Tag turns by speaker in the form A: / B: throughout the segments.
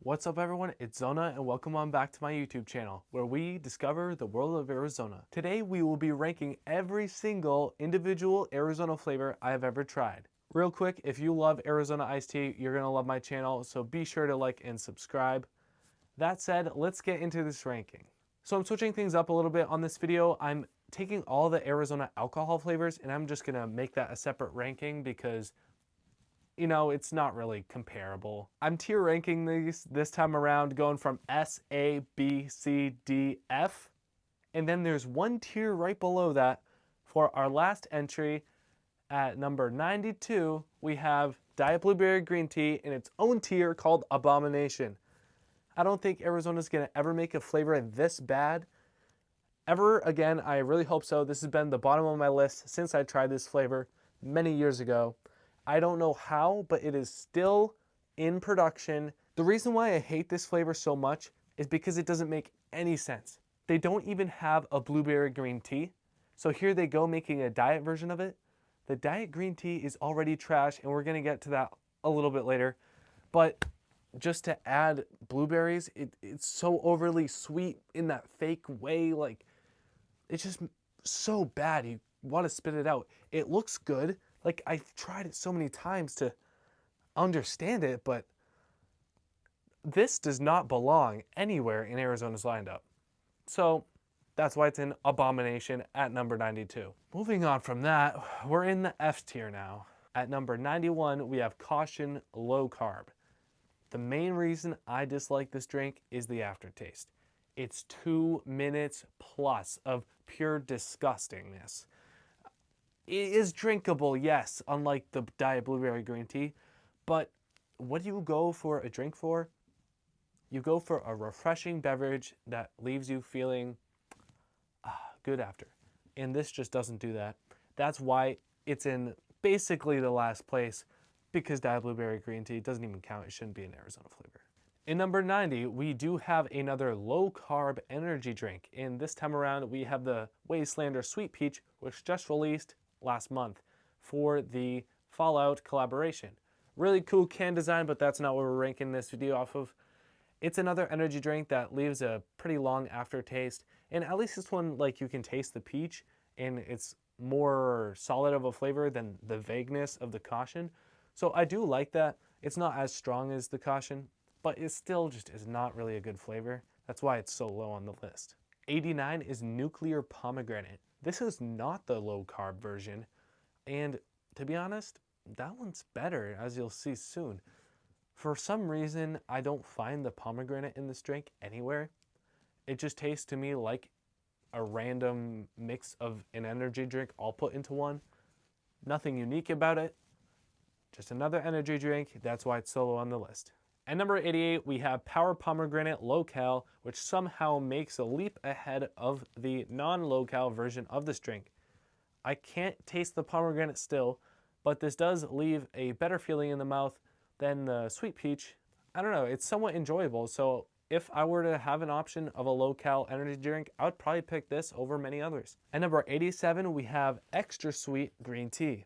A: What's up everyone, it's Zona and welcome on back to my YouTube channel where we discover the world of AriZona. Today we will be ranking every single individual AriZona flavor I have ever tried. Real quick, if you love AriZona iced tea, you're going to love my channel, so be sure to like and subscribe. That said, let's get into this ranking. So I'm switching things up a little bit on this video. I'm taking all the AriZona alcohol flavors and I'm just going to make that a separate ranking because you know, it's not really comparable. I'm tier ranking these this time around, going from S, A, B, C, D, F. And then there's one tier right below that. For our last entry at number 92, we have Diet Blueberry Green Tea in its own tier called Abomination. I don't think AriZona's gonna ever make a flavor this bad. Ever again, I really hope so. This has been the bottom of my list since I tried this flavor many years ago. I don't know how, but it is still in production. The reason why I hate this flavor so much is because it doesn't make any sense. They don't even have a blueberry green tea. So here they go making a diet version of it. The diet green tea is already trash, and we're gonna get to that a little bit later. But just to add blueberries, it's so overly sweet in that fake way. Like, it's just so bad. You want to spit it out. It looks good. Like, I've tried it so many times to understand it, but this does not belong anywhere in AriZona's lineup. So that's why it's in Abomination at number 92. Moving on from that, we're in the F tier now. At number 91, we have Caution Low Carb. The main reason I dislike this drink is the aftertaste. It's 2 minutes plus of pure disgustingness. It is drinkable, yes, unlike the Diet Blueberry Green Tea, but what do you go for a drink for? You go for a refreshing beverage that leaves you feeling good after. And this just doesn't do that. That's why it's in basically the last place, because Diet Blueberry Green Tea doesn't even count. It shouldn't be an AriZona flavor. In number 90, we do have another low-carb energy drink. And this time around, we have the Wastelander Sweet Peach, which just released last month for the Fallout collaboration. Really cool can design, but that's not what we're ranking this video off of. It's another energy drink that leaves a pretty long aftertaste, and at least this one, like, you can taste the peach, and it's more solid of a flavor than the vagueness of the Caution. So I do like that. It's not as strong as the Caution, but it still just is not really a good flavor. That's why it's so low on the list. 89 is Nuclear Pomegranate. This is not the low-carb version, and to be honest, that one's better, as you'll see soon. For some reason, I don't find the pomegranate in this drink anywhere. It just tastes to me like a random mix of an energy drink all put into one. Nothing unique about it, just another energy drink. That's why it's so low on the list. At number 88, we have Power Pomegranate Low Cal, which somehow makes a leap ahead of the non-low cal version of this drink. I can't taste the pomegranate still, but this does leave a better feeling in the mouth than the sweet peach. I don't know, it's somewhat enjoyable, so if I were to have an option of a low cal energy drink, I would probably pick this over many others. At number 87, we have Extra Sweet Green Tea.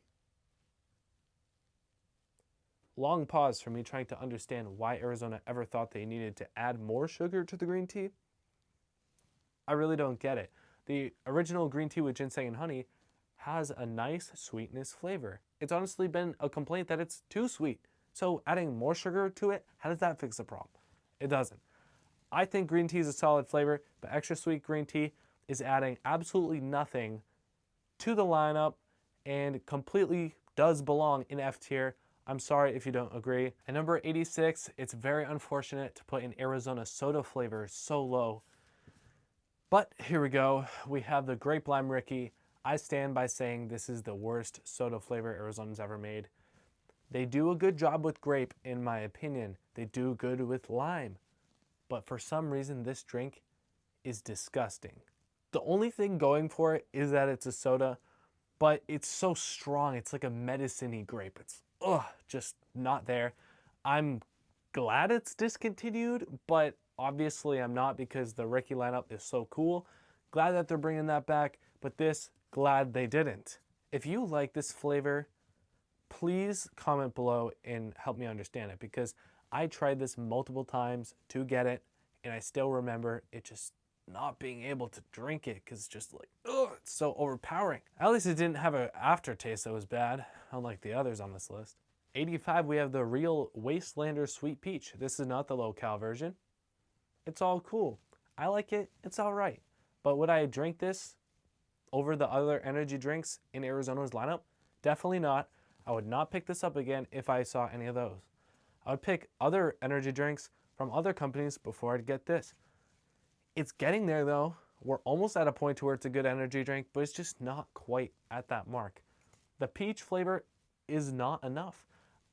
A: Long pause for me trying to understand why AriZona ever thought they needed to add more sugar to the green tea. I really don't get it. The original green tea with ginseng and honey has a nice sweetness flavor. It's honestly been a complaint that it's too sweet. So adding more sugar to it, how does that fix the problem? It doesn't. I think green tea is a solid flavor, but Extra Sweet Green Tea is adding absolutely nothing to the lineup and completely does belong in F tier. I'm sorry if you don't agree. At number 86, it's very unfortunate to put an AriZona soda flavor so low. But here we go. We have the Grape Lime Rickey. I stand by saying this is the worst soda flavor AriZona's ever made. They do a good job with grape, in my opinion. They do good with lime. But for some reason, this drink is disgusting. The only thing going for it is that it's a soda, but it's so strong. It's like a medicine-y grape. It's just not there. I'm glad it's discontinued, but obviously I'm not, because the Rickey lineup is so cool. Glad that they're bringing that back, but this, glad they didn't. If you like this flavor, please comment below and help me understand it, because I tried this multiple times to get it, and I still remember it just not being able to drink it because it's just like, ugh, it's so overpowering. At least it didn't have an aftertaste that was bad, unlike the others on this list. 85, we have the real Wastelander Sweet Peach. This is not the low cal version. It's all cool. I like it, it's all right. But would I drink this over the other energy drinks in Arizona's lineup? Definitely not. I would not pick this up again if I saw any of those. I would pick other energy drinks from other companies before I'd get this. It's getting there though. We're almost at a point to where it's a good energy drink, but it's just not quite at that mark. The peach flavor is not enough.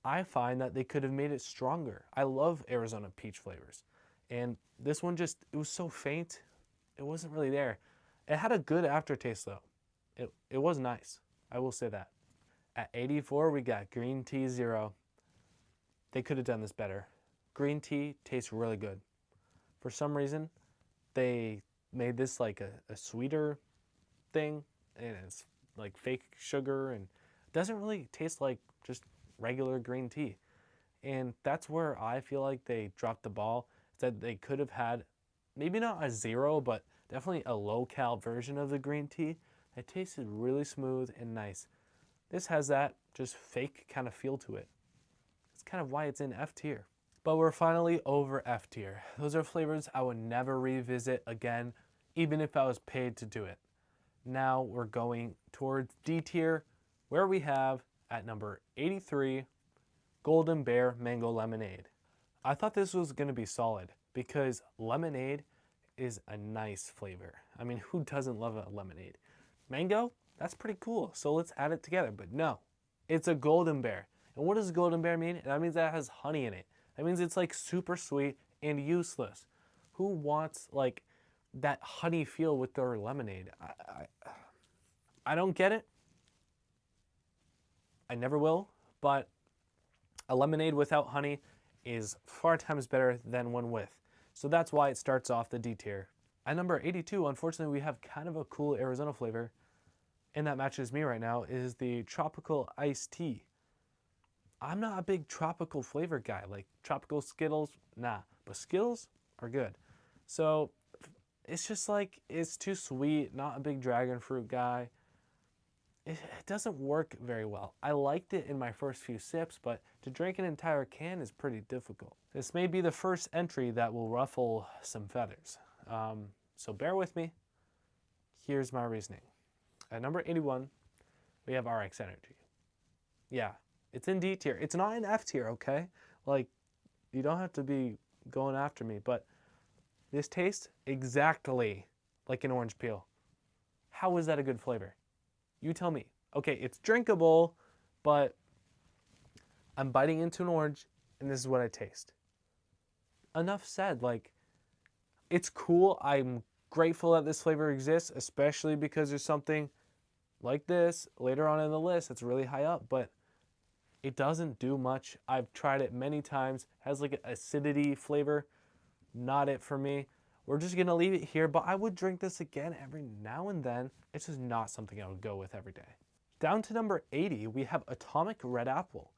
A: I find that they could have made it stronger. I love Arizona peach flavors. And this one just, it was so faint. It wasn't really there. It had a good aftertaste though. It was nice. I will say that. At 84, we got Green Tea Zero. They could have done this better. Green tea tastes really good. For some reason, they made this like a sweeter thing, and it's like fake sugar, and it doesn't really taste like just regular green tea. And that's where I feel like they dropped the ball. That they could have had maybe not a zero, but definitely a low cal version of the green tea that tasted really smooth and nice. This has that just fake kind of feel to it. It's kind of why it's in F tier. But we're finally over F tier. Those are flavors I would never revisit again, even if I was paid to do it. Now we're going towards D tier, where we have at number 83, Golden Bear Mango Lemonade. I thought this was going to be solid because lemonade is a nice flavor. I mean, who doesn't love a lemonade? Mango, that's pretty cool, so let's add it together. But no, it's a Golden Bear. And what does Golden Bear mean? That means that it has honey in it. That means it's like super sweet and useless. Who wants like that honey feel with their lemonade? I don't get it. I never will, but a lemonade without honey is 4 times better than one with. So that's why it starts off the D tier. At number 82, unfortunately, we have kind of a cool Arizona flavor, and that matches me right now, is the Tropical Iced Tea. I'm not a big tropical flavor guy, like tropical Skittles, nah, but Skittles are good. So it's just like, it's too sweet, not a big dragon fruit guy. It doesn't work very well. I liked it in my first few sips, but to drink an entire can is pretty difficult. This may be the first entry that will ruffle some feathers. So bear with me. Here's my reasoning. At number 81, we have RX Energy. Yeah, it's in D tier. It's not in F tier, okay? Like, you don't have to be going after me, but this tastes exactly like an orange peel. How is that a good flavor? You tell me. Okay, it's drinkable, but I'm biting into an orange, and this is what I taste. Enough said. Like, it's cool. I'm grateful that this flavor exists, especially because there's something like this later on in the list that's really high up, but it doesn't do much. I've tried it many times. It has like an acidity flavor. Not it for me. We're just going to leave it here, but I would drink this again every now and then. It's just not something I would go with every day. Down to number 80, we have Atomic Red Apple.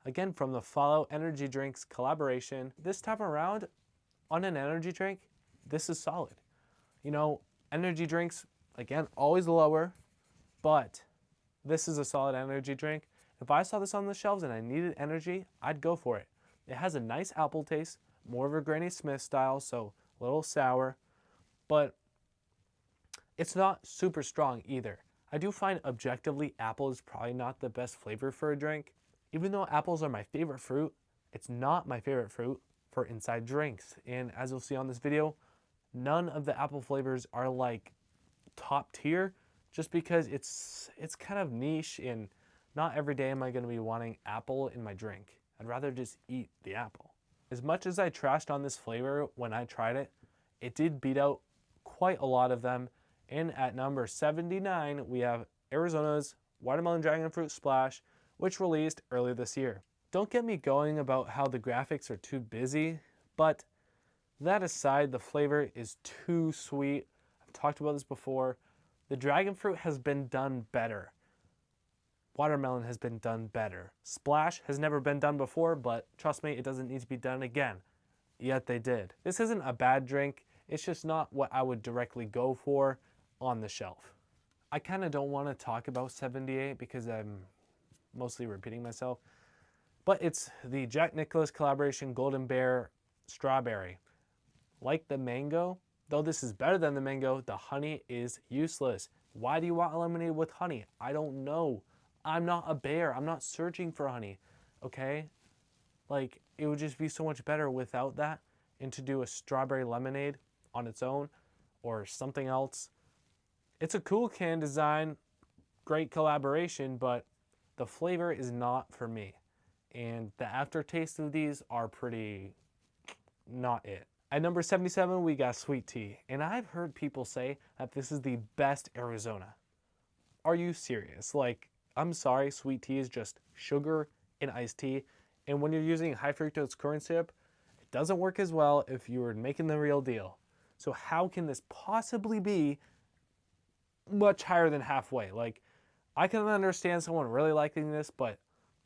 A: Again, from the Follow Energy Drinks collaboration. This time around, on an energy drink, this is solid. You know, energy drinks, again, always lower, but this is a solid energy drink. If I saw this on the shelves and I needed energy, I'd go for it. It has a nice apple taste, more of a Granny Smith style, so a little sour, but it's not super strong either. I do find objectively apple is probably not the best flavor for a drink. Even though apples are my favorite fruit, it's not my favorite fruit for inside drinks. And as you'll see on this video, none of the apple flavors are like top tier, just because it's kind of niche, and not every day am I going to be wanting apple in my drink. I'd rather just eat the apple. As much as I trashed on this flavor when I tried it, it did beat out quite a lot of them. And at number 79, we have Arizona's Watermelon Dragonfruit Splash, which released earlier this year. Don't get me going about how the graphics are too busy, but that aside, the flavor is too sweet. I've talked about this before. The dragon fruit has been done better. watermelon has been done better. Splash has never been done before, but trust me, it doesn't need to be done again. Yet they did. This isn't a bad drink. It's just not what I would directly go for on the shelf. I kind of don't want to talk about 78 because I'm mostly repeating myself, but it's the Jack Nicklaus collaboration Golden Bear Strawberry. Like the mango, though this is better than the mango, the honey is useless. Why do you want lemonade with honey? I don't know. I'm not a bear. I'm not searching for honey, okay? Like, it would just be so much better without that, and to do a strawberry lemonade on its own or something else. It's a cool can design, great collaboration, but the flavor is not for me. And the aftertaste of these are pretty not it. At number 77, we got Sweet Tea. And I've heard people say that this is the best AriZona. Are you serious? Like, I'm sorry, Sweet Tea is just sugar and iced tea. And when you're using high fructose corn syrup, it doesn't work as well if you were making the real deal. So how can this possibly be much higher than halfway? Like, I can understand someone really liking this, but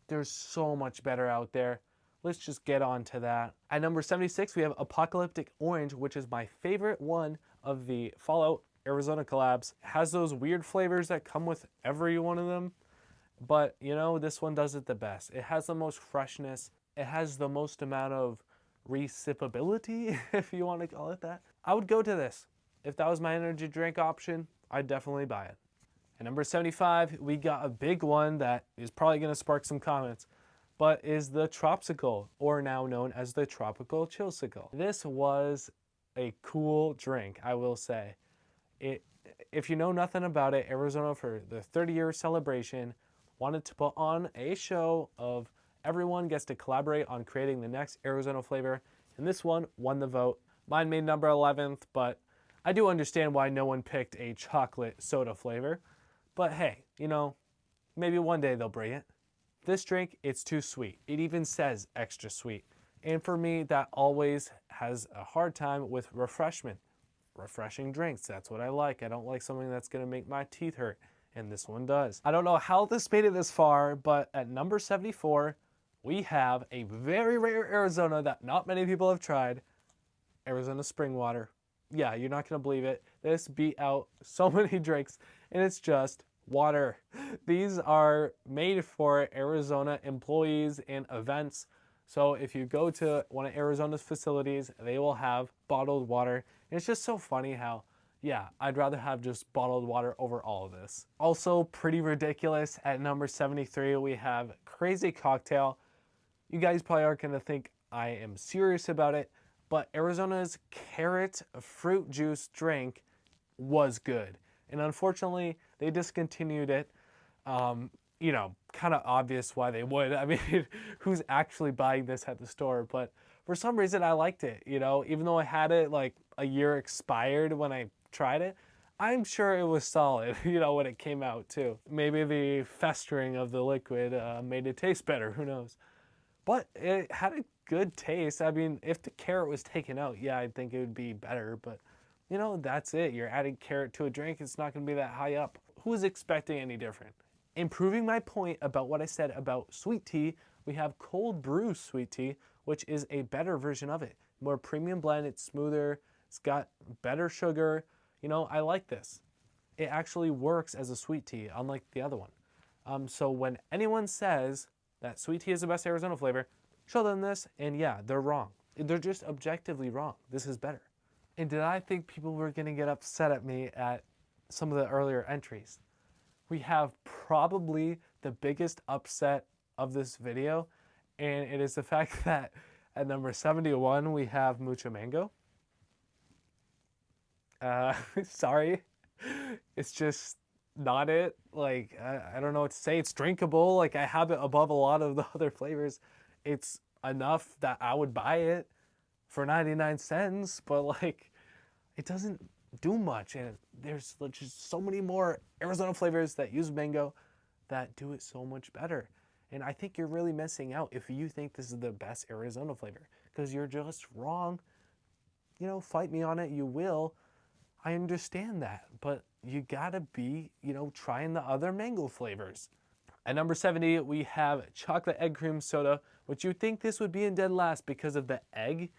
A: there's so much better out there. Let's just get on to that. At number 76, we have Apocalyptic Orange, which is my favorite one of the Fallout AriZona collabs. It has those weird flavors that come with every one of them, but you know, this one does it the best. It has the most freshness. It has the most amount of resipability, if you want to call it that. I would go to this. If that was my energy drink option, I'd definitely buy it. At number 75, we got a big one that is probably going to spark some comments, but is the Tropical, or now known as the Tropical Chillzicle. This was a cool drink, I will say. If you know nothing about it, AriZona, for the 30-year celebration, wanted to put on a show of everyone gets to collaborate on creating the next AriZona flavor, and this one won the vote. Mine made number 11th, but I do understand why no one picked a chocolate soda flavor. But hey, you know, maybe one day they'll bring it. This drink, it's too sweet. It even says extra sweet. And for me, that always has a hard time with refreshment. Refreshing drinks, that's what I like. I don't like something that's gonna make my teeth hurt, and this one does. I don't know how this made it this far, but at number 74, we have a very rare AriZona that not many people have tried, AriZona Spring Water. Yeah, you're not gonna believe it. This beat out so many drinks, and it's just water. These are made for AriZona employees and events. So if you go to one of AriZona's facilities, they will have bottled water. And it's just so funny how, yeah, I'd rather have just bottled water over all of this. Also pretty ridiculous, at number 73, we have Crazy Cocktail. You guys probably aren't gonna think I am serious about it, but AriZona's carrot fruit juice drink was good. And unfortunately, they discontinued it. You know, kind of obvious why they would. I mean, who's actually buying this at the store? But for some reason, I liked it, you know, even though I had it like a year expired when I tried it. I'm sure it was solid, you know, when it came out too. Maybe the festering of the liquid made it taste better, who knows? But it had a good taste. I mean, if the carrot was taken out, yeah, I think it would be better, but you know, that's it. You're adding carrot to a drink, it's not gonna be that high up. Who is expecting any different? Improving my point about what I said about sweet tea, we have cold brew sweet tea, which is a better version of it. More premium blend, it's smoother, it's got better sugar. You know, I like this. It actually works as a sweet tea, unlike the other one. So when anyone says that sweet tea is the best AriZona flavor, show them this, and yeah, they're wrong. They're just objectively wrong. This is better. And did I think people were gonna get upset at me at some of the earlier entries? We have probably the biggest upset of this video, and it is the fact that at number 71, we have Mucho Mango. Sorry, it's just not it. Like, I don't know what to say. It's drinkable. Like, I have it above a lot of the other flavors. It's enough that I would buy it for 99 cents, but like, it doesn't do much, and there's just so many more AriZona flavors that use mango that do it so much better. And I think you're really missing out if you think this is the best AriZona flavor, because you're just wrong. You know, fight me on it, you will. I understand that, but you gotta be, you know, trying the other mango flavors. At number 70, we have chocolate egg cream soda, which you'd think this would be in dead last because of the egg,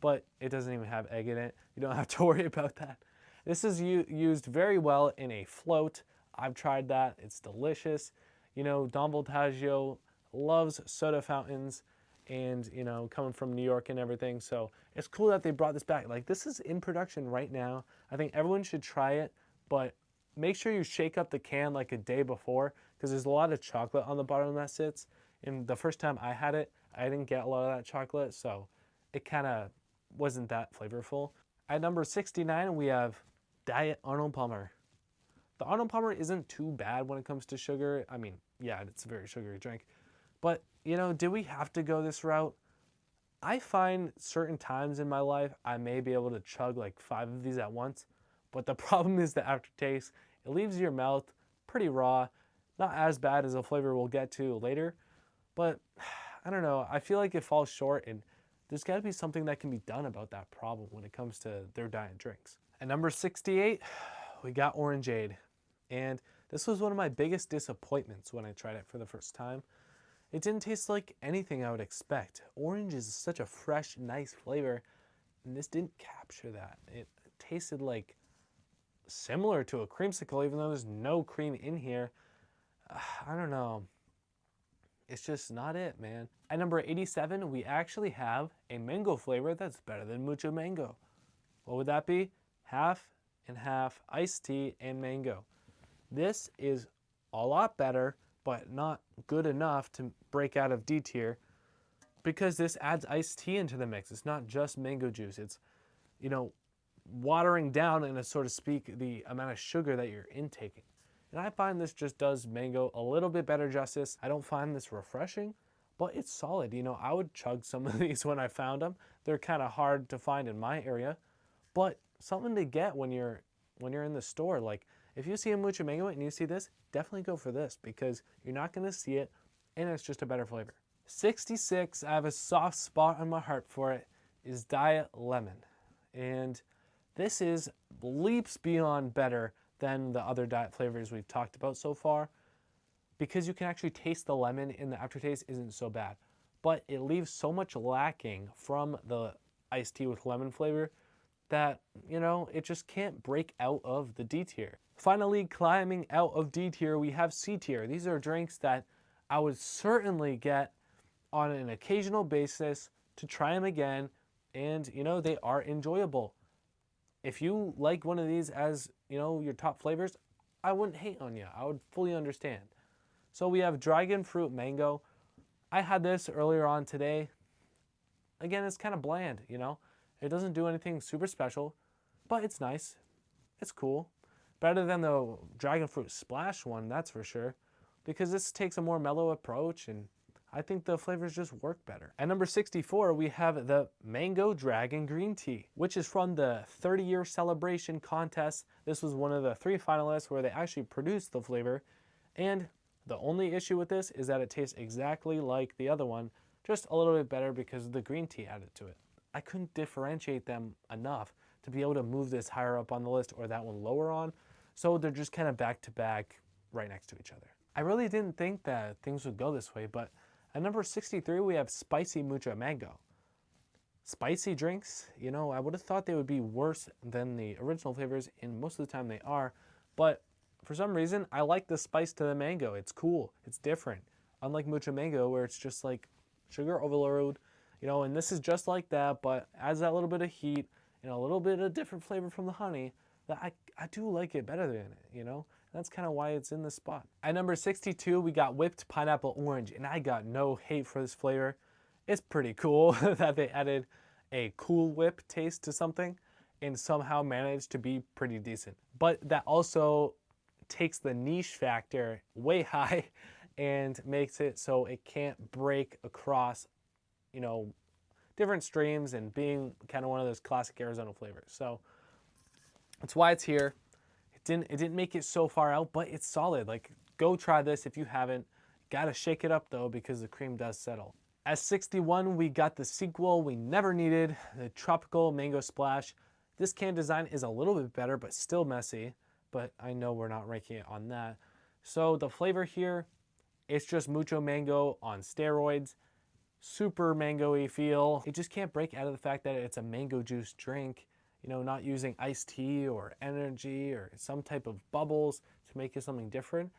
A: but it doesn't even have egg in it. You don't have to worry about that. This is used very well in a float. I've tried that. It's delicious. You know, Don Voltaggio loves soda fountains and, you know, coming from New York and everything. So it's cool that they brought this back. Like, this is in production right now. I think everyone should try it, but make sure you shake up the can like a day before because there's a lot of chocolate on the bottom that sits. And the first time I had it, I didn't get a lot of that chocolate, so it kind of wasn't that flavorful. At number 69, we have Diet Arnold Palmer. The Arnold Palmer isn't too bad when it comes to sugar. I mean, yeah, it's a very sugary drink. But, you know, did we have to go this route? I find certain times in my life I may be able to chug like 5 of these at once. But the problem is the aftertaste. It leaves your mouth pretty raw. Not as bad as a flavor we'll get to later. But, I don't know. I feel like it falls short, and there's got to be something that can be done about that problem when it comes to their diet drinks. At number 68, we got Orangeade. And this was one of my biggest disappointments when I tried it for the first time. It didn't taste like anything I would expect. Orange is such a fresh, nice flavor, and this didn't capture that. It tasted like similar to a creamsicle, even though there's no cream in here. I don't know. It's just not it, man. At number 87, we actually have a mango flavor that's better than Mucho Mango. What would that be? Half and half iced tea and mango. This is a lot better, but not good enough to break out of D tier because this adds iced tea into the mix. It's not just mango juice. It's, you know, watering down, in a so to speak, the amount of sugar that you're intaking. And I find this just does mango a little bit better justice. I don't find this refreshing, but it's solid. You know, I would chug some of these when I found them. They're kind of hard to find in my area, but something to get when you're in the store. Like, if you see a Mucho Mango and you see this, definitely go for this because you're not going to see it, and it's just a better flavor. 66, I have a soft spot on my heart for it, is Diet Lemon. And this is leaps beyond better than the other diet flavors we've talked about so far because you can actually taste the lemon and the aftertaste isn't so bad. But it leaves so much lacking from the iced tea with lemon flavor that, you know, it just can't break out of the D tier. Finally, climbing out of D tier, we have C tier. These are drinks that I would certainly get on an occasional basis to try them again, and, you know, they are enjoyable. If you like one of these as, you know, your top flavors, I wouldn't hate on you. I would fully understand. So we have Dragonfruit Mango. I had this earlier on today. Again, it's kind of bland, you know. It doesn't do anything super special, but it's nice. It's cool. Better than the Dragonfruit Splash one, that's for sure, because this takes a more mellow approach, and I think the flavors just work better. At number 64, we have the Mango Dragon Green Tea, which is from the 30-year celebration contest. This was one of the 3 finalists where they actually produced the flavor, and the only issue with this is that it tastes exactly like the other one, just a little bit better because of the green tea added to it. I couldn't differentiate them enough to be able to move this higher up on the list or that one lower on, so they're just kind of back to back right next to each other. I really didn't think that things would go this way, but at number 63, we have Spicy Mucho Mango. Spicy drinks, you know, I would have thought they would be worse than the original flavors, and most of the time they are, but for some reason, I like the spice to the mango. It's cool, it's different. Unlike Mucho Mango, where it's just like sugar overload, you know, and this is just like that, but adds that little bit of heat and a little bit of different flavor from the honey that I do like it better than it, you know? That's kind of why it's in this spot. At number 62, we got Whipped Pineapple Orange, and I got no hate for this flavor. It's pretty cool that they added a Cool Whip taste to something and somehow managed to be pretty decent. But that also takes the niche factor way high and makes it so it can't break across, you know, different streams and being kind of one of those classic Arizona flavors. So that's why it's here. It didn't make it so far out, but it's solid. Like, go try this if you haven't. Gotta shake it up though because the cream does settle. At 61, we got the sequel we never needed, the Tropical Mango Splash. This can design is a little bit better, but still messy. But I know we're not ranking it on that. So the flavor here, It's just Mucho Mango on steroids. Super mango-y feel. It just can't break out of the fact that it's a mango juice drink, you know, not using iced tea or energy or some type of bubbles to make it something different.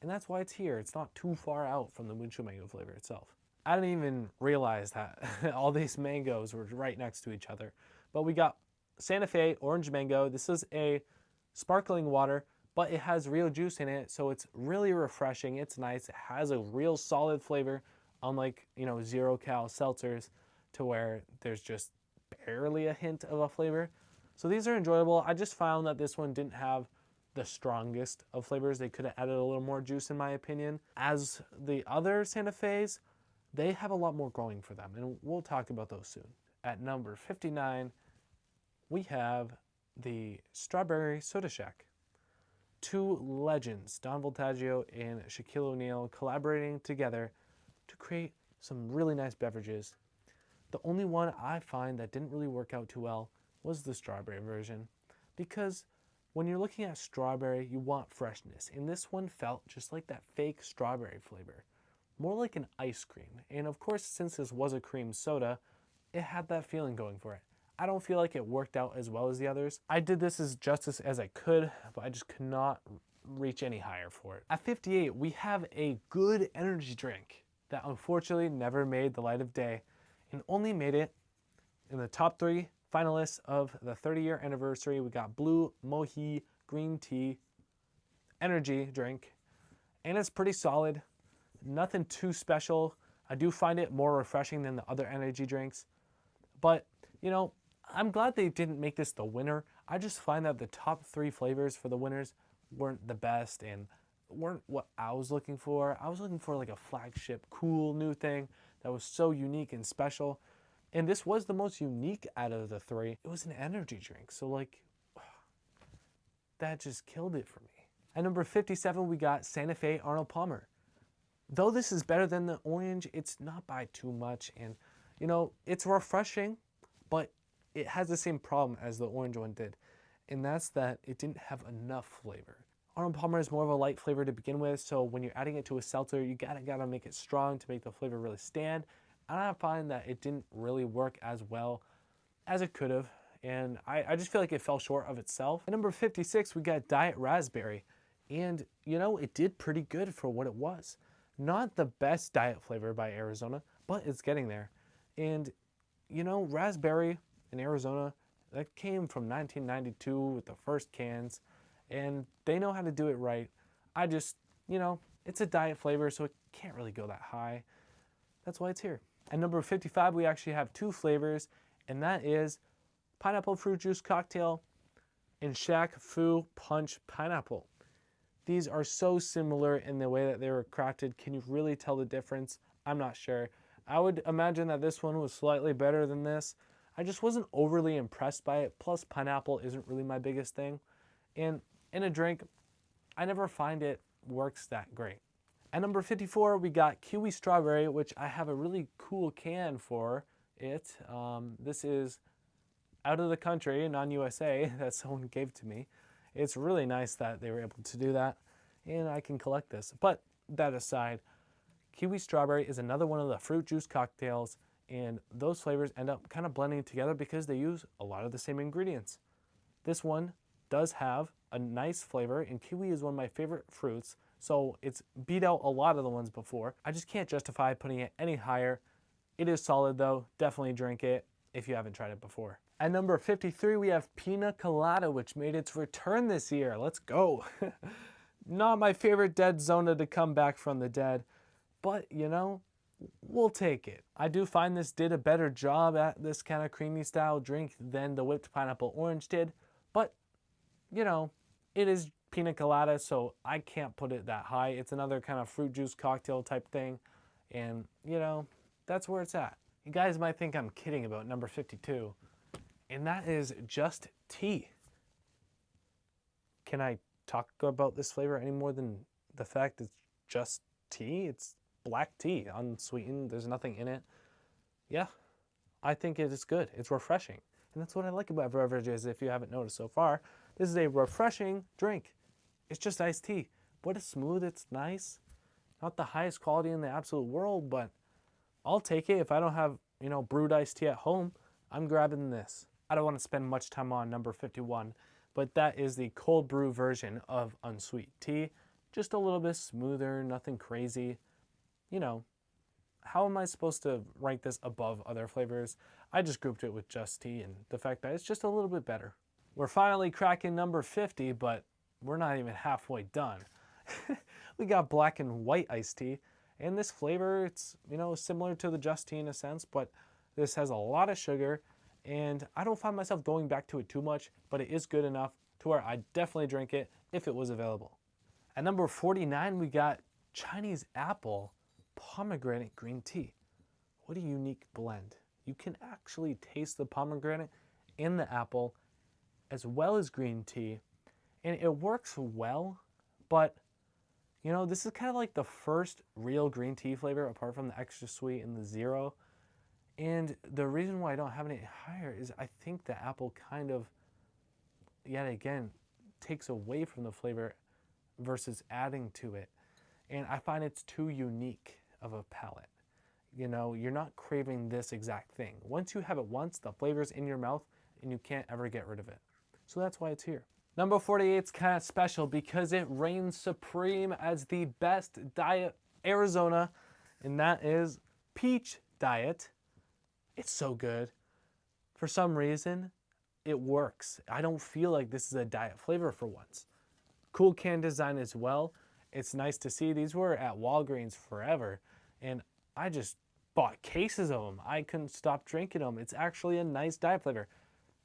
A: And that's why it's here. It's not too far out from the Mucho Mango flavor itself. I didn't even realize that all these mangoes were right next to each other. But we got Santa Fe Orange Mango. This is a sparkling water, but it has real juice in it, so it's really refreshing. It's nice. It has a real solid flavor, unlike, you know, 0-cal seltzers to where there's just barely a hint of a flavor. So these are enjoyable. I just found that this one didn't have the strongest of flavors. They could have added a little more juice in my opinion. As the other Santa Fe's, they have a lot more going for them, and we'll talk about those soon. At number 59, we have the Strawberry Soda Shack. Two legends, Don Voltaggio and Shaquille O'Neal, collaborating together to create some really nice beverages. The only one I find that didn't really work out too well was the strawberry version, because when you're looking at strawberry, you want freshness, and this one felt just like that fake strawberry flavor, more like an ice cream. And of course, since this was a cream soda, it had that feeling going for it. I don't feel like it worked out as well as the others. I did this as justice as I could, but I just could not reach any higher for it. At 58, we have a good energy drink that unfortunately never made the light of day and only made it in the top 3 finalists of the 30-year anniversary. We got Blue Moji Green Tea energy drink, and it's pretty solid. Nothing too special. I do find it more refreshing than the other energy drinks, but you know, I'm glad they didn't make this the winner. I just find that the top 3 flavors for the winners weren't the best and weren't what I was looking for. I was looking for like a flagship, cool new thing that was so unique and special. And this was the most unique out of the 3. It was an energy drink. So like, that just killed it for me. At number 57, we got Santa Fe Arnold Palmer. Though this is better than the orange, it's not by too much. And you know, it's refreshing, but it has the same problem as the orange one did. And that's that it didn't have enough flavor. Arnold Palmer is more of a light flavor to begin with, so when you're adding it to a seltzer, you gotta make it strong to make the flavor really stand. And I find that it didn't really work as well as it could have, and I just feel like it fell short of itself. At number 56, we got Diet Raspberry, and you know, it did pretty good for what it was. Not the best diet flavor by AriZona, but it's getting there. And you know, raspberry in AriZona, that came from 1992 with the first cans, and they know how to do it right. I just, you know, it's a diet flavor, so it can't really go that high. That's why it's here. At number 55, we actually have 2 flavors, and that is Pineapple Fruit Juice Cocktail and Shaq Fu Punch Pineapple. These are so similar in the way that they were crafted. Can you really tell the difference? I'm not sure. I would imagine that this one was slightly better than this. I just wasn't overly impressed by it. Plus, pineapple isn't really my biggest thing. And in a drink, I never find it works that great. At number 54, we got Kiwi Strawberry, which I have a really cool can for it. This is out of the country, non-USA, that someone gave to me. It's really nice that they were able to do that, and I can collect this. But that aside, Kiwi Strawberry is another one of the fruit juice cocktails, and those flavors end up kind of blending together because they use a lot of the same ingredients. This one does have a nice flavor, and kiwi is one of my favorite fruits, so it's beat out a lot of the ones before. I just can't justify putting it any higher. It is solid though. Definitely drink it if you haven't tried it before. At number 53, we have Pina Colada, which made its return this year. Let's go. Not my favorite dead Zona to come back from the dead, but you know, we'll take it. I do find this did a better job at this kind of creamy style drink than the whipped pineapple orange did, but you know, it is Pina Colada, so I can't put it that high. It's another kind of fruit juice cocktail type thing, and you know, that's where it's at. You guys might think I'm kidding about number 52, and that is Just Tea. Can I talk about this flavor any more than the fact it's just tea? It's black tea, unsweetened, there's nothing in it. Yeah, I think it is good. It's refreshing, and that's what I like about beverages. If you haven't noticed so far, this is a refreshing drink. It's just iced tea, but it's smooth, it's nice. Not the highest quality in the absolute world, but I'll take it. If I don't have, brewed iced tea at home, I'm grabbing this. I don't want to spend much time on number 51, but that is the cold brew version of Unsweet tea. Just a little bit smoother, nothing crazy. How am I supposed to rank this above other flavors? I just grouped it with just tea and the fact that it's just a little bit better. We're finally cracking number 50, but we're not even halfway done. We got black and white iced tea, and this flavor, it's, similar to the just tea in a sense, but this has a lot of sugar, and I don't find myself going back to it too much, but it is good enough to where I'd definitely drink it if it was available. At number 49, we got Chinese apple pomegranate green tea. What a unique blend. You can actually taste the pomegranate in the apple as well as green tea, and it works well, but this is kind of like the first real green tea flavor apart from the extra sweet and the zero. And the reason why I don't have it higher is I think the apple kind of, yet again, takes away from the flavor versus adding to it. And I find it's too unique of a palate. You're not craving this exact thing. Once you have it once, the flavor's in your mouth and you can't ever get rid of it. So that's why it's here. Number 48 is kind of special because it reigns supreme as the best diet AriZona, and that is Peach Diet. It's so good. For some reason, it works. I don't feel like this is a diet flavor for once. Cool can design as well. It's nice to see. These were at Walgreens forever, and I just bought cases of them. I couldn't stop drinking them. It's actually a nice diet flavor.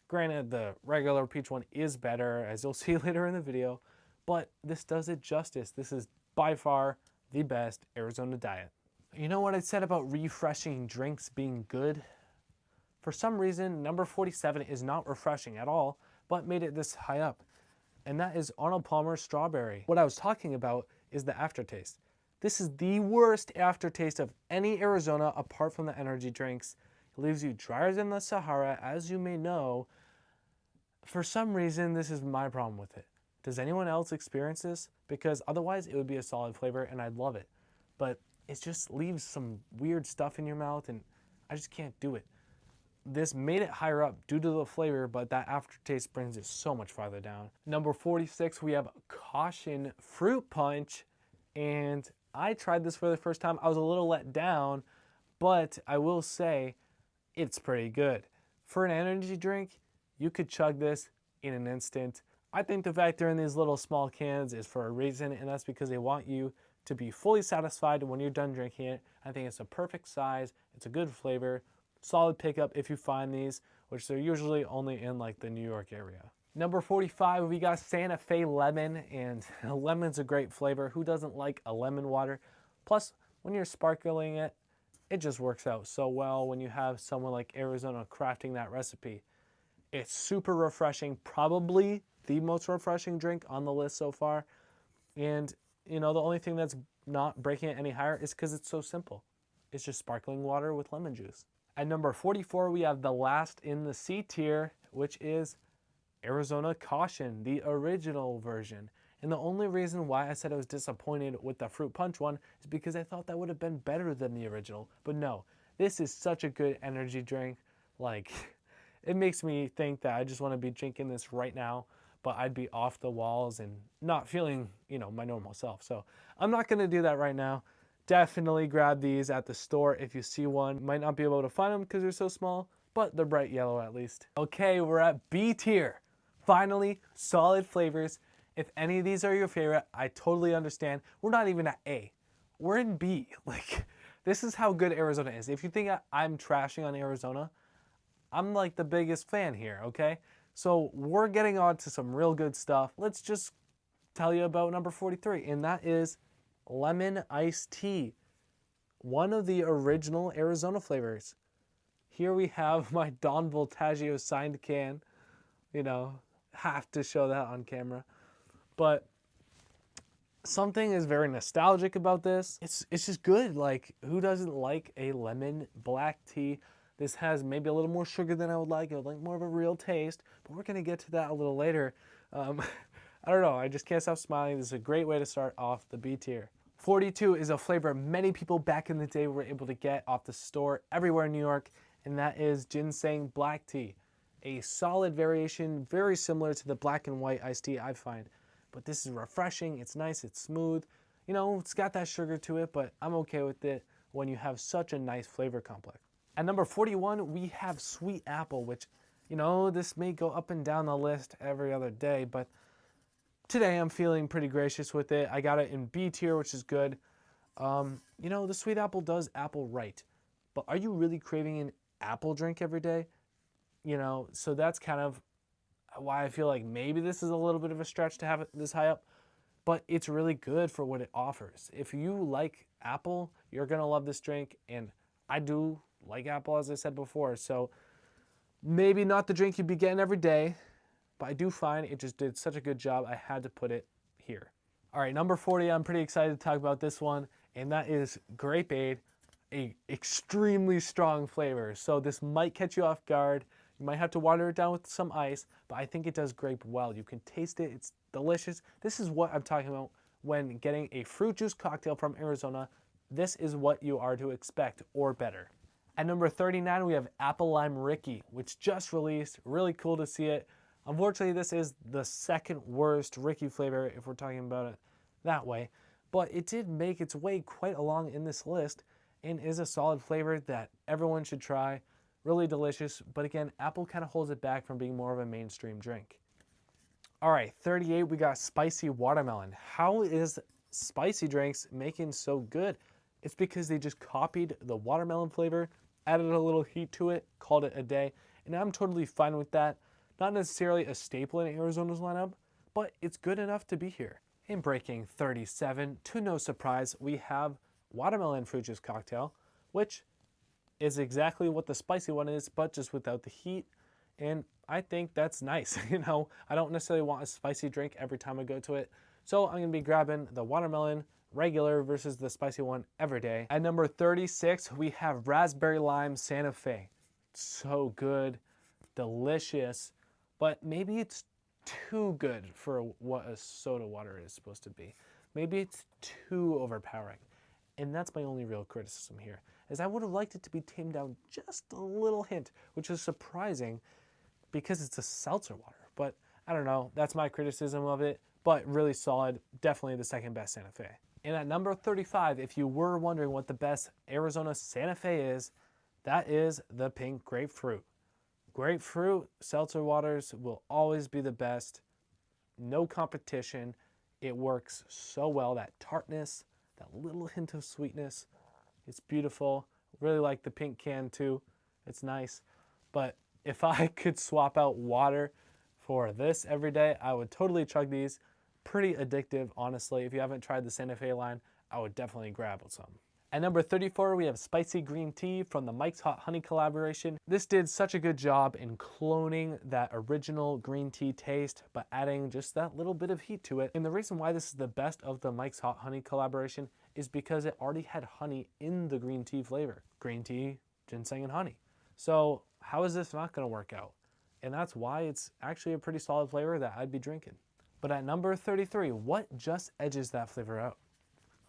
A: Granted, the regular peach one is better, as you'll see later in the video, but this does it justice. This is by far the best AriZona diet. You know what I said about refreshing drinks being good? For some reason, number 47 is not refreshing at all, but made it this high up, and that is Arnold Palmer Strawberry. What I was talking about is the aftertaste. This is the worst aftertaste of any AriZona apart from the energy drinks. It leaves you drier than the Sahara, as you may know. For some reason, this is my problem with it. Does anyone else experience this? Because otherwise it would be a solid flavor and I'd love it. But it just leaves some weird stuff in your mouth and I just can't do it. This made it higher up due to the flavor, but that aftertaste brings it so much farther down. Number 46, we have Caution Fruit Punch, and I tried this for the first time. I was a little let down, but I will say it's pretty good. For an energy drink, you could chug this in an instant. I think the fact they're in these little small cans is for a reason, and that's because they want you to be fully satisfied when you're done drinking it. I think it's a perfect size, it's a good flavor, solid pickup if you find these, which they're usually only in like the New York area. Number 45, we got Santa Fe Lemon, and lemon's a great flavor. Who doesn't like a lemon water? Plus, when you're sparkling it, it just works out so well when you have someone like AriZona crafting that recipe. It's super refreshing, probably the most refreshing drink on the list so far. And, the only thing that's not breaking it any higher is because it's so simple. It's just sparkling water with lemon juice. At number 44, we have the last in the C tier, which is AriZona Caution, the original version. And the only reason why I said I was disappointed with the fruit punch one is because I thought that would have been better than the original. But no, this is such a good energy drink. Like, it makes me think that I just want to be drinking this right now, but I'd be off the walls and not feeling, my normal self. So I'm not going to do that right now. Definitely grab these at the store if you see one. Might not be able to find them because they're so small, but they're bright yellow at least. Okay, we're at B tier. Finally, solid flavors. If any of these are your favorite, I totally understand. We're not even at A. We're in B. Like, this is how good AriZona is. If you think I'm trashing on AriZona, I'm like the biggest fan here, okay? So we're getting on to some real good stuff. Let's just tell you about number 43, and that is Lemon Iced Tea, one of the original AriZona flavors. Here we have my Don Voltaggio signed can. Have to show that on camera. But something is very nostalgic about this. It's just good. Like, who doesn't like a lemon black tea? This has maybe a little more sugar than I would like. I would like more of a real taste, but we're gonna get to that a little later. I don't know, I just can't stop smiling. This is a great way to start off the B tier. 42 is a flavor many people back in the day were able to get off the store everywhere in New York, and that is Ginseng Black Tea. A solid variation, very similar to the black and white iced tea I find. But this is refreshing, it's nice, it's smooth. You know, it's got that sugar to it, but I'm okay with it when you have such a nice flavor complex. At number 41, we have Sweet Apple, which, you know, this may go up and down the list every other day, but today I'm feeling pretty gracious with it. I got it in B tier, which is good. You know, the Sweet Apple does apple right, but are you really craving an apple drink every day? You know, so that's kind of why I feel like maybe this is a little bit of a stretch to have it this high up, but it's really good for what it offers. If you like apple, you're gonna love this drink, and I do like apple, as I said before, so maybe not the drink you'd be getting every day, but I do find it just did such a good job, I had to put it here. All right, number 40, I'm pretty excited to talk about this one, and that is Grapeade, a extremely strong flavor. So this might catch you off guard. You might have to water it down with some ice, but I think it does grape well. You can taste it, it's delicious. This is what I'm talking about when getting a fruit juice cocktail from AriZona. This is what you are to expect, or better. At number 39, we have Apple Lime Rickey, which just released. Really cool to see it. Unfortunately, this is the second worst Rickey flavor if we're talking about it that way, but it did make its way quite along in this list and is a solid flavor that everyone should try. Really delicious, but again, apple kind of holds it back from being more of a mainstream drink. All right, 38, we got Spicy Watermelon. How is spicy drinks making so good? It's because they just copied the watermelon flavor, added a little heat to it, called it a day, and I'm totally fine with that. Not necessarily a staple in AriZona's lineup, but it's good enough to be here. In breaking 37, to no surprise, we have Watermelon Fruit Juice Cocktail, which is exactly what the spicy one is, but just without the heat, and I think that's nice. You know, I don't necessarily want a spicy drink every time I go to it, so I'm gonna be grabbing the watermelon regular versus the spicy one every day. At number 36, we have Raspberry Lime Santa Fe. So good, delicious, but maybe it's too good for what a soda water is supposed to be. Maybe it's too overpowering. And that's my only real criticism here, is I would have liked it to be tamed down just a little hint, which is surprising because it's a seltzer water. But I don't know, that's my criticism of it, but really solid, definitely the second best Santa Fe. And at number 35, if you were wondering what the best AriZona Santa Fe is, that is the pink grapefruit. Grapefruit seltzer waters will always be the best, no competition. It works so well, that tartness, that little hint of sweetness. It's beautiful. Really like the pink can too. It's nice. But if I could swap out water for this every day, I would totally chug these. Pretty addictive, honestly. If you haven't tried the Santa Fe line, I would definitely grab some. At number 34, we have Spicy Green Tea from the Mike's Hot Honey collaboration. This did such a good job in cloning that original green tea taste, but adding just that little bit of heat to it. And the reason why this is the best of the Mike's Hot Honey collaboration is because it already had honey in the green tea flavor. Green tea, ginseng, and honey. So how is this not gonna work out? And that's why it's actually a pretty solid flavor that I'd be drinking. But at number 33, what just edges that flavor out?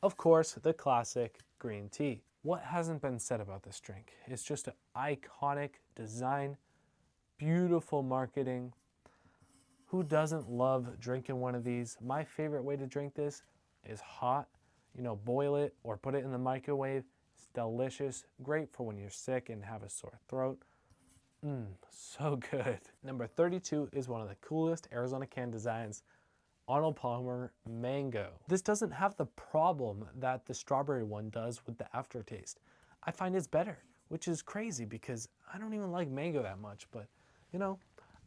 A: Of course, the classic green tea. What hasn't been said about this drink? It's just an iconic design, beautiful marketing. Who doesn't love drinking one of these? My favorite way to drink this is hot. You know, boil it or put it in the microwave. It's delicious, great for when you're sick and have a sore throat. So good. Number 32 is one of the coolest AriZona can designs, Arnold Palmer Mango. This doesn't have the problem that the strawberry one does with the aftertaste. I find it's better, which is crazy because I don't even like mango that much, but you know,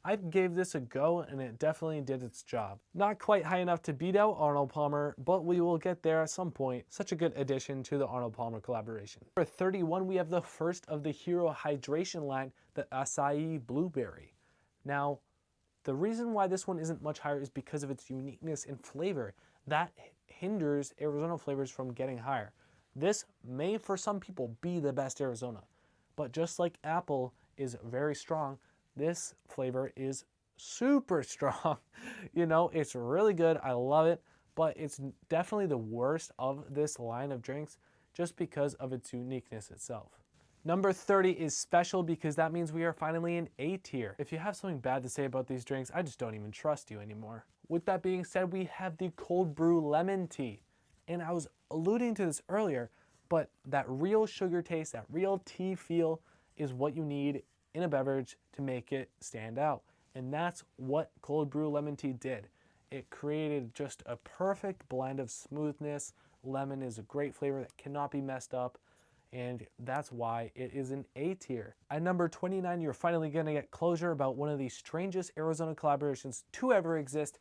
A: I gave this a go and it definitely did its job. Not quite high enough to beat out Arnold Palmer, but we will get there at some point. Such a good addition to the Arnold Palmer collaboration. For 31, we have the first of the Hero Hydration line, the Acai Blueberry. Now, the reason why this one isn't much higher is because of its uniqueness in flavor. That hinders AriZona flavors from getting higher. This may, for some people, be the best AriZona, but just like apple is very strong, this flavor is super strong. You know, it's really good. I love it, but it's definitely the worst of this line of drinks just because of its uniqueness itself. Number 30 is special because that means we are finally in A tier. If you have something bad to say about these drinks, I just don't even trust you anymore. With that being said, we have the cold brew lemon tea. And I was alluding to this earlier, but that real sugar taste, that real tea feel is what you need in a beverage to make it stand out. And that's what cold brew lemon tea did. It created just a perfect blend of smoothness. Lemon is a great flavor that cannot be messed up, and that's why it is an A tier. At number 29, you're finally gonna get closure about one of the strangest AriZona collaborations to ever exist.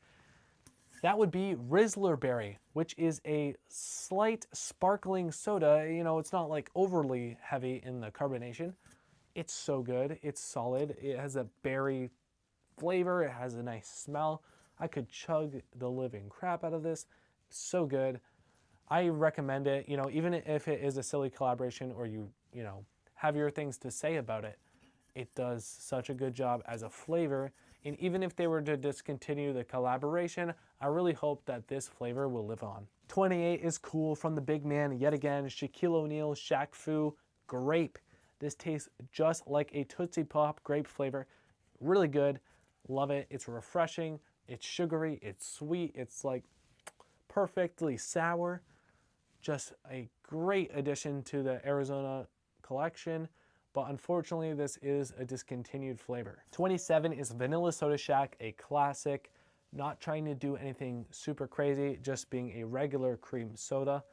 A: That would be Rizzler Berry, which is a slight sparkling soda. You know, it's not like overly heavy in the carbonation. It's so good, it's solid. It has a berry flavor, it has a nice smell. I could chug the living crap out of this. So good. I recommend it, you know, even if it is a silly collaboration or you know, have your things to say about it, it does such a good job as a flavor. And even if they were to discontinue the collaboration, I really hope that this flavor will live on. 28 is cool from the big man yet again, Shaquille O'Neal Shaq Fu Grape. This tastes just like a Tootsie Pop grape flavor. Really good, love it. It's refreshing, it's sugary, it's sweet, it's like perfectly sour. Just a great addition to the AriZona collection, but unfortunately this is a discontinued flavor. 27 is Vanilla Soda Shack, a classic, not trying to do anything super crazy, just being a regular cream soda.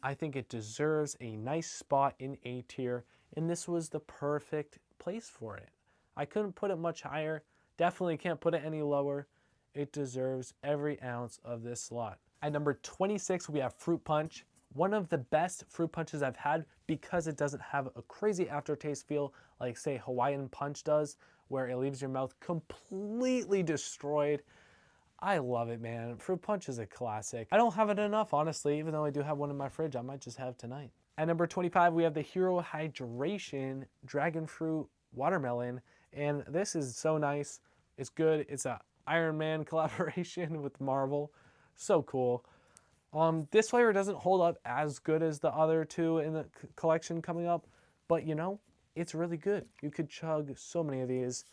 A: I think it deserves a nice spot in A tier, and this was the perfect place for it. I couldn't put it much higher, definitely can't put it any lower. It deserves every ounce of this slot. At number 26, we have Fruit Punch. One of the best fruit punches I've had because it doesn't have a crazy aftertaste feel like, say, Hawaiian Punch does, where it leaves your mouth completely destroyed. I love it, man. Fruit Punch is a classic. I don't have it enough, honestly, even though I do have one in my fridge. I might just have tonight. At number 25, we have the Hero Hydration Dragonfruit Watermelon, and this is so nice. It's good. It's a Iron Man collaboration with Marvel. So cool. This flavor doesn't hold up as good as the other two in the collection coming up, but you know, it's really good. You could chug so many of these.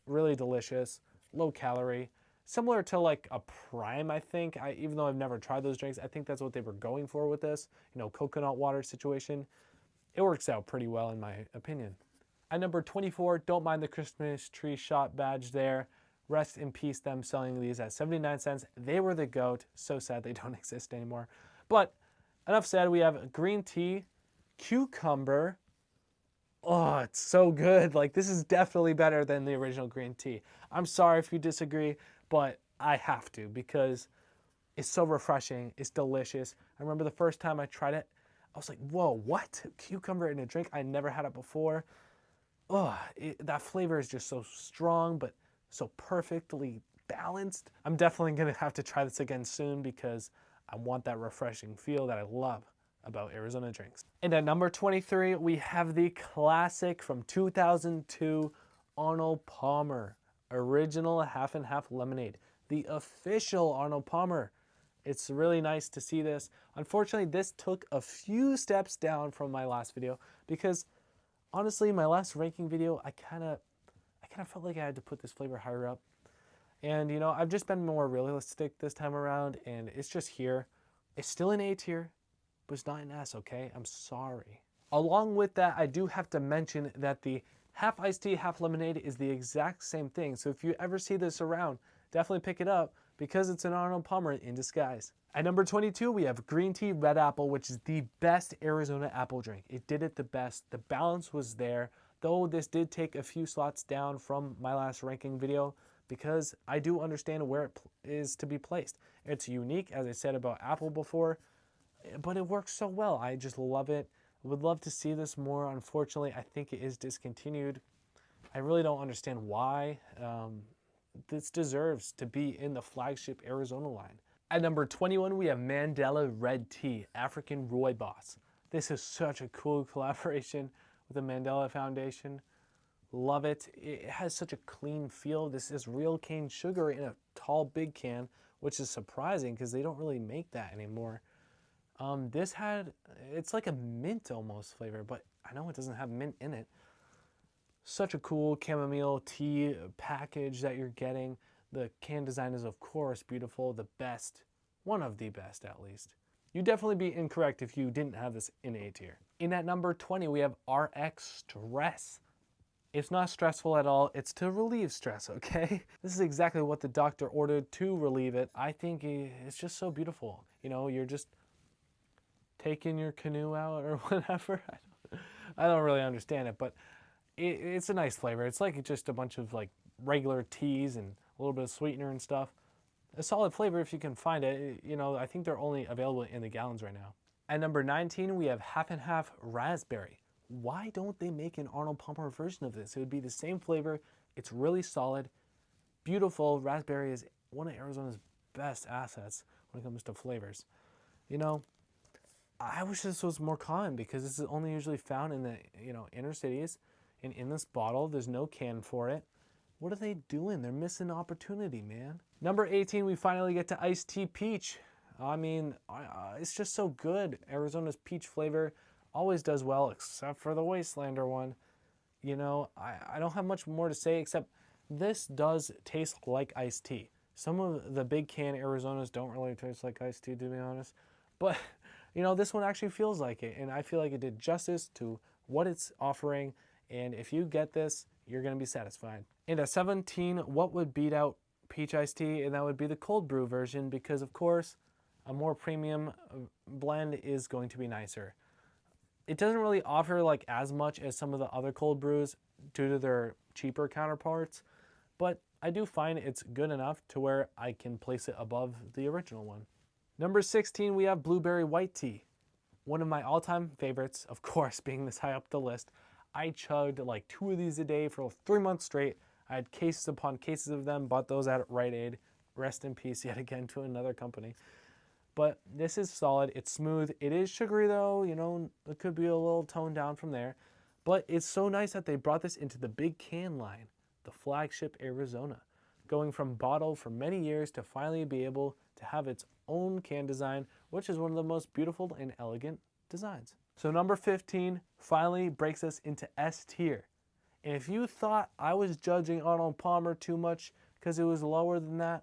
A: Really delicious, low calorie, similar to like a Prime, I think. Even though I've never tried those drinks, I think that's what they were going for with this, you know, coconut water situation. It works out pretty well in my opinion. At number 24, don't mind the Christmas tree shot badge there. Rest in peace them selling these at 79 cents. They were the GOAT. So sad they don't exist anymore. But enough said, we have green tea, cucumber. Oh, it's so good. Like, this is definitely better than the original green tea. I'm sorry if you disagree, but I have to because it's so refreshing. It's delicious. I remember the first time I tried it, I was like, whoa, what? Cucumber in a drink? I never had it before. Oh, that flavor is just so strong, but so perfectly balanced. I'm definitely gonna have to try this again soon because I want that refreshing feel that I love about AriZona drinks. And at number 23, we have the classic from 2002, Arnold Palmer, original half and half lemonade, the official Arnold Palmer. It's really nice to see this. Unfortunately, this took a few steps down from my last video because honestly, my last ranking video, I kind of felt like I had to put this flavor higher up. And you know, I've just been more realistic this time around, and it's just here. It's still in A tier, but it's not in S, okay? I'm sorry. Along with that, I do have to mention that the half iced tea, half lemonade is the exact same thing. So if you ever see this around, definitely pick it up because it's an Arnold Palmer in disguise. At number 22, we have green tea red apple, which is the best AriZona apple drink. It did it the best. The balance was there. Though this did take a few slots down from my last ranking video because I do understand where it is to be placed. It's unique, as I said about apple before, but it works so well. I just love it. I would love to see this more. Unfortunately, I think it is discontinued. I really don't understand why. This deserves to be in the flagship AriZona line. At number 21, we have Mandela Red Tea, African Rooibos. This is such a cool collaboration with the Mandela Foundation. Love it. It has such a clean feel. This is real cane sugar in a tall, big can which is surprising because they don't really make that anymore. It's like a mint almost flavor, but I know it doesn't have mint in it. Such a cool chamomile tea package that you're getting. The can design is, of course, beautiful. The best, one of the best at least. You'd definitely be incorrect if you didn't have this in A tier. In at number 20, we have RX Stress. It's not stressful at all. It's to relieve stress, okay? This is exactly what the doctor ordered to relieve it. I think it's just so beautiful. You know, you're just taking your canoe out or whatever. I don't really understand it, but it's a nice flavor. It's like just a bunch of like regular teas and a little bit of sweetener and stuff. A solid flavor if you can find it. You know, I think they're only available in the gallons right now. At number 19, we have Half and Half Raspberry. Why don't they make an Arnold Palmer version of this? It would be the same flavor. It's really solid, beautiful. Raspberry is one of Arizona's best assets when it comes to flavors. You know, I wish this was more common because this is only usually found in the, inner cities. And in this bottle, there's no can for it. What are they doing? They're missing opportunity, man. Number 18, we finally get to Iced Tea Peach. I mean, it's just so good. Arizona's peach flavor always does well, except for the Wastelander one. You know, I don't have much more to say except this does taste like iced tea. Some of the big can Arizonas don't really taste like iced tea, to be honest. But, this one actually feels like it. And I feel like it did justice to what it's offering. And if you get this, you're going to be satisfied. And at 17, what would beat out peach iced tea? And that would be the cold brew version because, of course, a more premium blend is going to be nicer. It doesn't really offer like as much as some of the other cold brews due to their cheaper counterparts, but I do find it's good enough to where I can place it above the original one. Number 16, we have Blueberry White Tea. One of my all-time favorites, of course, being this high up the list. I chugged like 2 of these a day for 3 months straight. I had cases upon cases of them, bought those at Rite Aid. Rest in peace yet again to another company. But this is solid, it's smooth. It is sugary though, it could be a little toned down from there. But it's so nice that they brought this into the big can line, the flagship AriZona. Going from bottle for many years to finally be able to have its own can design, which is one of the most beautiful and elegant designs. So number 15 finally breaks us into S tier. And if you thought I was judging Arnold Palmer too much because it was lower than that,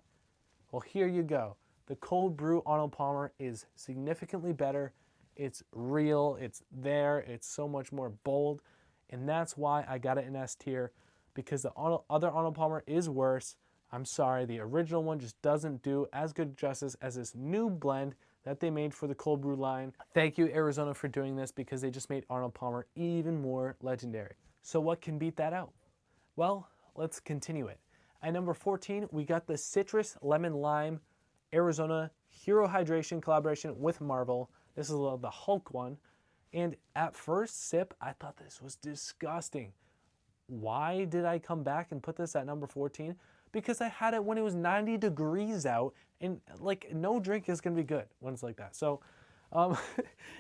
A: well, here you go. The cold brew Arnold Palmer is significantly better. It's real, it's there, it's so much more bold. And that's why I got it in S tier, because the other Arnold Palmer is worse. I'm sorry, the original one just doesn't do as good justice as this new blend that they made for the cold brew line. Thank you, Arizona, for doing this because they just made Arnold Palmer even more legendary. So what can beat that out? Well, let's continue it. At number 14, we got the Citrus Lemon Lime Arizona Hero Hydration collaboration with Marvel. This is the Hulk one. And at first sip, I thought this was disgusting. Why did I come back and put this at number 14? Because I had it when it was 90 degrees out, and like no drink is gonna be good when it's like that. So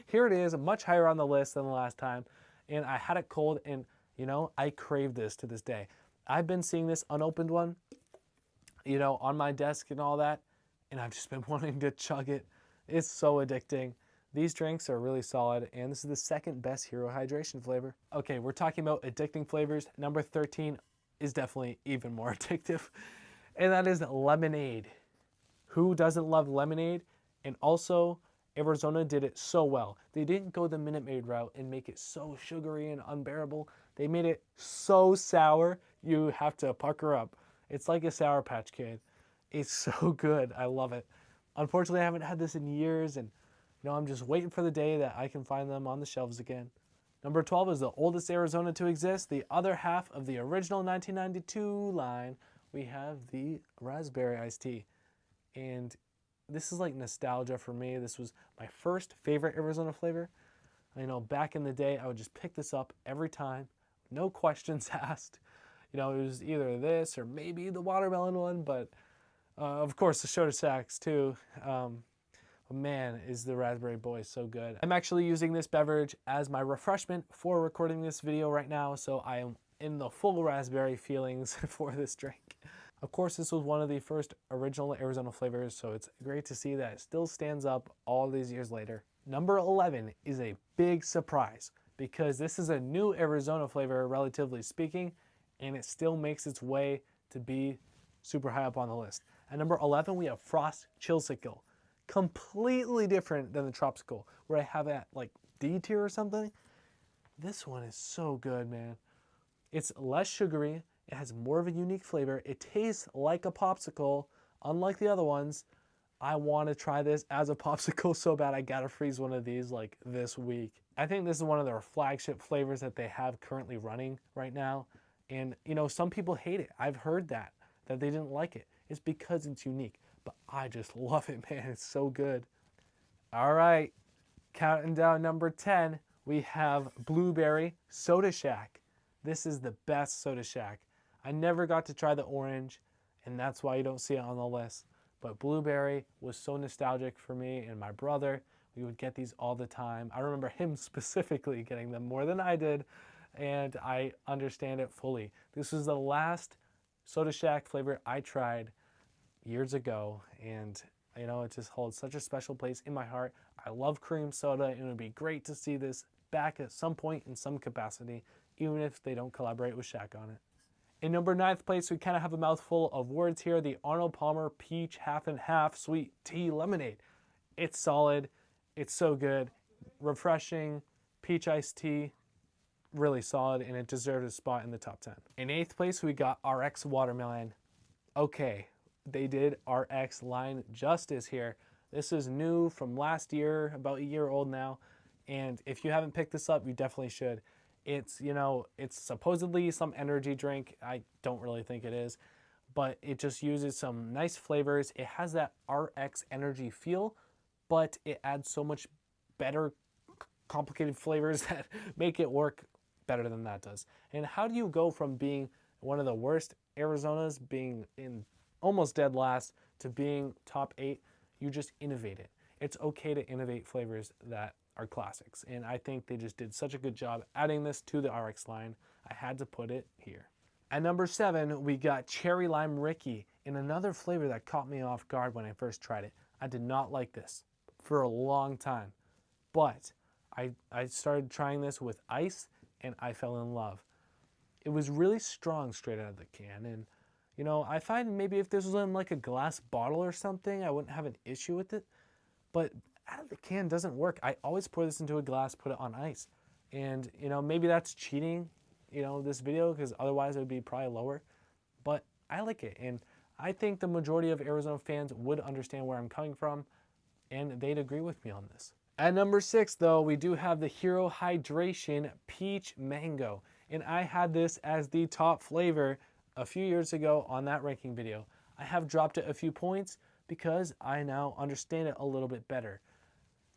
A: here it is, much higher on the list than the last time. And I had it cold, and I crave this to this day. I've been seeing this unopened one, on my desk and all that, and I've just been wanting to chug it. It's so addicting. These drinks are really solid, and this is the second best Hero Hydration flavor. Okay, we're talking about addicting flavors. Number 13 is definitely even more addictive, and that is lemonade. Who doesn't love lemonade? And also, Arizona did it so well. They didn't go the Minute Maid route and make it so sugary and unbearable. They made it so sour, you have to pucker up. It's like a Sour Patch Kid. It's so good. I love it. Unfortunately, I haven't had this in years, and I'm just waiting for the day that I can find them on the shelves again. Number 12 is the oldest Arizona to exist, the other half of the original 1992 line. We have the Raspberry Iced Tea. And this is like nostalgia for me. This was my first favorite Arizona flavor. Back in the day, I would just pick this up every time, no questions asked. It was either this or maybe the watermelon one, but of course the Soda Sacks too. Man, is the Raspberry Boy so good. I'm actually using this beverage as my refreshment for recording this video right now, so I am in the full raspberry feelings for this drink. Of course, this was one of the first original Arizona flavors, so it's great to see that it still stands up all these years later. Number 11 is a big surprise because this is a new Arizona flavor, relatively speaking, and it still makes its way to be super high up on the list. At number 11, we have Frost Chillzicle. Completely different than the Tropical, where I have at like D tier or something. This one is so good, man. It's less sugary. It has more of a unique flavor. It tastes like a popsicle, unlike the other ones. I want to try this as a popsicle so bad. I gotta freeze one of these like this week. I think this is one of their flagship flavors that they have currently running right now. And you know, some people hate it. I've heard that they didn't like it. It's because it's unique. But I just love it, man. It's so good. All right, counting down number 10, we have Blueberry Soda Shack. This is the best Soda Shack. I never got to try the orange, and that's why you don't see it on the list. But blueberry was so nostalgic for me and my brother. We would get these all the time. I remember him specifically getting them more than I did, and I understand it fully. This was the last Soda Shack flavor I tried years ago, and you know, it just holds such a special place in my heart. I love cream soda, and it would be great to see this back at some point in some capacity, even if they don't collaborate with Shaq on it. In number 9th place, we kind of have a mouthful of words here. The Arnold Palmer Peach Half and Half Sweet Tea Lemonade. It's solid. It's so good. Refreshing. Peach iced tea. Really solid, and it deserves a spot in the top 10. In 8th place, we got RX Watermelon. Okay, they did RX line justice here. This is new from last year, about a year old now. And if you haven't picked this up, you definitely should. It's, you know, it's supposedly some energy drink. I don't really think it is, but it just uses some nice flavors. It has that RX energy feel, but it adds so much better complicated flavors that make it work better than that does. And how do you go from being one of the worst Arizonas, being in almost dead last, to being top 8? You just innovate it. It's okay to innovate flavors that are classics, and I think they just did such a good job adding this to the RX line. I had to put it here. At number 7, we got Cherry Lime Rickey, in another flavor that caught me off guard when I first tried it. I did not like this for a long time, but I started trying this with ice, and I fell in love. It was really strong straight out of the can, and you know, I find maybe if this was in like a glass bottle or something, I wouldn't have an issue with it, but out of the can doesn't work. I always pour this into a glass, put it on ice. And, you know, maybe that's cheating, you know, this video, because otherwise it would be probably lower. But I like it. And I think the majority of Arizona fans would understand where I'm coming from, and they'd agree with me on this. At number 6, though, we do have the Hero Hydration Peach Mango. And I had this as the top flavor a few years ago on that ranking video. I have dropped it a few points because I now understand it a little bit better.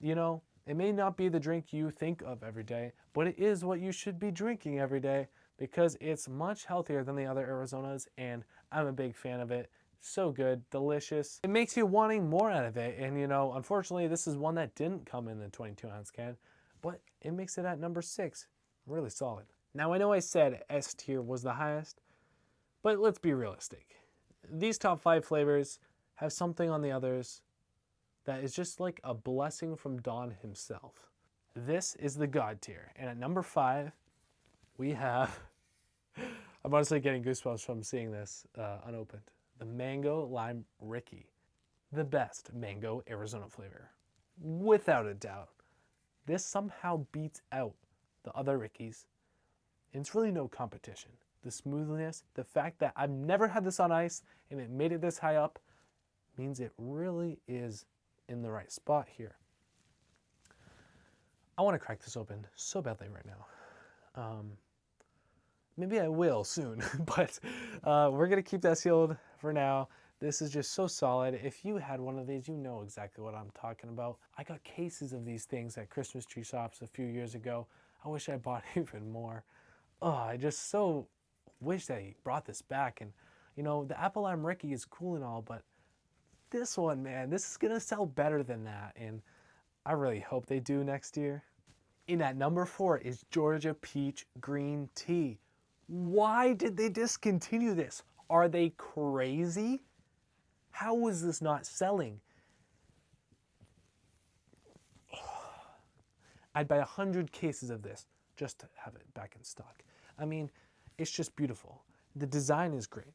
A: You know, it may not be the drink you think of every day, but it is what you should be drinking every day because it's much healthier than the other Arizonas, and I'm a big fan of it. So good, delicious. It makes you wanting more out of it, and you know, unfortunately, this is one that didn't come in the 22-ounce can, but it makes it at number 6. Really solid. Now, I know I said S tier was the highest, but let's be realistic. These top 5 flavors have something on the others that is just like a blessing from Don himself. This is the God tier. And at number 5, we have, I'm honestly getting goosebumps from seeing this unopened, the Mango Lime Rickey. The best mango Arizona flavor, without a doubt. This somehow beats out the other Rickeys. And it's really no competition. The smoothness, the fact that I've never had this on ice and it made it this high up means it really is in the right spot here. I want to crack this open so badly right now. Maybe I will soon, but we're going to keep that sealed for now. This is just so solid. If you had one of these, you know exactly what I'm talking about. I got cases of these things at Christmas tree shops a few years ago. I wish I bought even more. Oh, I just so wish that he brought this back. And, you know, the Apple Lime Rickey is cool and all, but this one, man, this is gonna sell better than that, and I really hope they do next year. In at number 4 is Georgia Peach Green Tea. Why did they discontinue this? Are they crazy? How is this not selling? I'd buy 100 cases of this just to have it back in stock. I mean, it's just beautiful. The design is great.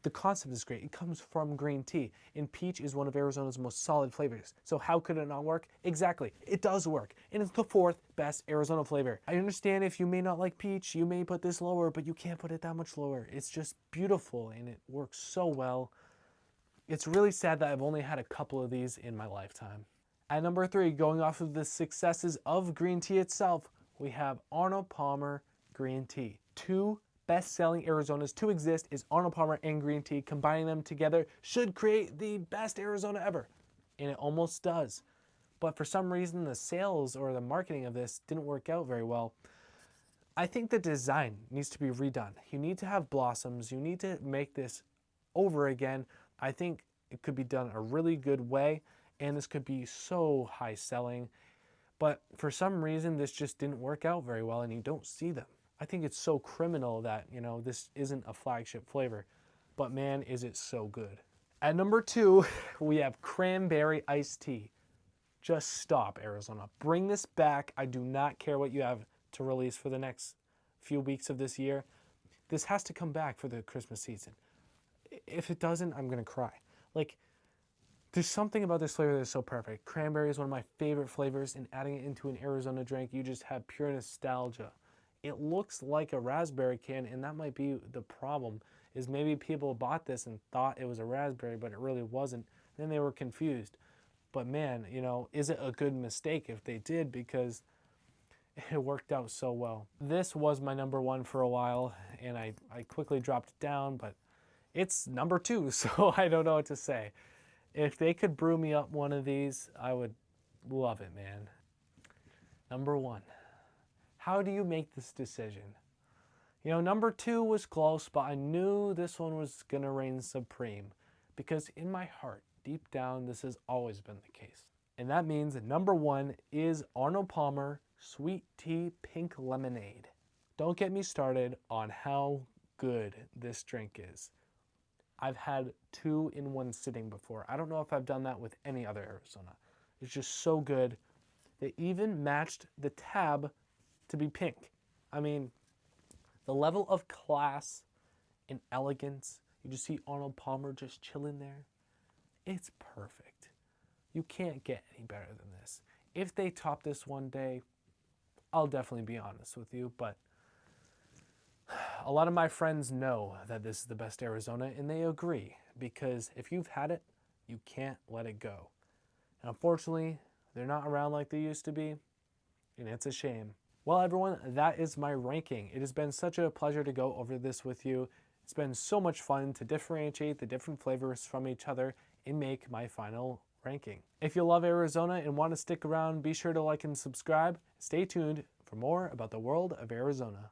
A: The concept is great. It comes from green tea, and peach is one of Arizona's most solid flavors. So how could it not work? Exactly, it does work, and it's the 4th best Arizona flavor. I understand if you may not like peach, you may put this lower, but you can't put it that much lower. It's just beautiful, and it works so well. It's really sad that I've only had a couple of these in my lifetime. At number 3, going off of the successes of green tea itself, we have Arnold Palmer Green Tea. 2 best-selling Arizonas to exist is Arnold Palmer and green tea. Combining them together should create the best Arizona ever, and it almost does. But for some reason, the sales or the marketing of this didn't work out very well. I think the design needs to be redone. You need to have blossoms. You need to make this over again. I think it could be done a really good way, and this could be so high selling. But for some reason, this just didn't work out very well, and you don't see them. I think it's so criminal that, you know, this isn't a flagship flavor, but man, is it so good. At number 2, we have Cranberry Iced Tea. Just stop, Arizona. Bring this back. I do not care what you have to release for the next few weeks of this year. This has to come back for the Christmas season. If it doesn't, I'm gonna cry. Like, there's something about this flavor that's so perfect. Cranberry is one of my favorite flavors, and adding it into an Arizona drink, you just have pure nostalgia. It looks like a raspberry can, and that might be the problem, is maybe people bought this and thought it was a raspberry, but it really wasn't. Then they were confused. But man, you know, is it a good mistake if they did, because it worked out so well. This was my number 1 for a while, and I quickly dropped it down, but it's number 2, so I don't know what to say. If they could brew me up one of these, I would love it, man. Number 1. How do you make this decision? You know, number 2 was close, but I knew this one was gonna reign supreme, because in my heart, deep down, this has always been the case. And that means that number 1 is Arnold Palmer Sweet Tea Pink Lemonade. Don't get me started on how good this drink is. I've had 2 in one sitting before. I don't know if I've done that with any other Arizona. It's just so good. They even matched the tab to be pink. I mean, the level of class and elegance, you just see Arnold Palmer just chilling there. It's perfect. You can't get any better than this. If they top this one day, I'll definitely be honest with you, but a lot of my friends know that this is the best Arizona, and they agree, because if you've had it, you can't let it go. And unfortunately, they're not around like they used to be, and it's a shame. Well, everyone, that is my ranking. It has been such a pleasure to go over this with you. It's been so much fun to differentiate the different flavors from each other and make my final ranking. If you love Arizona and want to stick around, be sure to like and subscribe. Stay tuned for more about the world of Arizona.